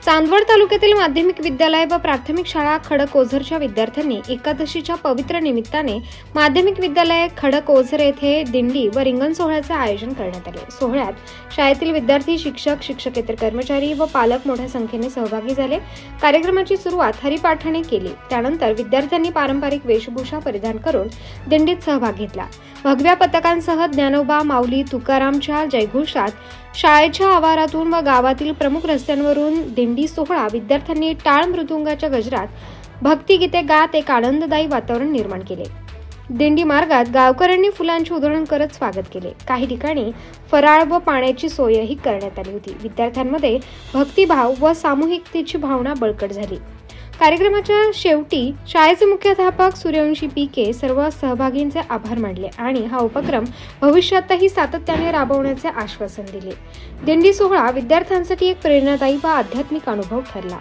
चांदवड तालुक्यातील माध्यमिक विद्यालय व प्राथमिक शाळा खडकओझरच्या विद्यार्थ्यांनी एकादशीच्या पवित्र निमित्ताने माध्यमिक विद्यालय खडकओझर येथे दिंडी व रिंगण सोहळ्याचे आयोजन करण्यात आले। सोहळ्यात शाळेतील विद्यार्थी, शिक्षक, शिक्षकेतर कर्मचारी व पालक मोठ्या संख्येने सहभागी झाले। कार्यक्रमाची सुरुवात हरिपाठाने केली। त्यानंतर विद्यार्थ्यांनी पारंपरिक वेशभूषा परिधान करून दिंडीत सहभाग घेतला। भगव्या पताकांसह ज्ञानोबा माऊली तुकारामच्या जयघोषात शाळेच्या आवारातून व गावातील प्रमुख रस्त्यांवरून दिंडी सोहळा विद्यार्थ्यांनी टाळ मृदुंगाच्या गजरात भक्तिगीते गात एक आनंददायी वातावरण निर्माण केले। दिंडी मार्गात गावकऱ्यांनी फुलांची उधळण करत स्वागत केले। काही ठिकाणी फराळ व पाण्याची सोयही करण्यात आली होती। विद्यार्थ्यांमध्ये भक्तिभाव व सामूहिकतेची भावना बळकट झाली। कार्यक्रमाच्या शेवटी शाळेचे मुख्याध्यापक सूर्यवंशी पीके सर्व सहभागींचे आभार मानले आणि हा उपक्रम भविष्यातही सातत्याने राबवण्याचे आश्वासन दिले। दिंडी सोहळा विद्यार्थ्यांसाठी एक प्रेरणादायी व आध्यात्मिक अनुभव ठरला।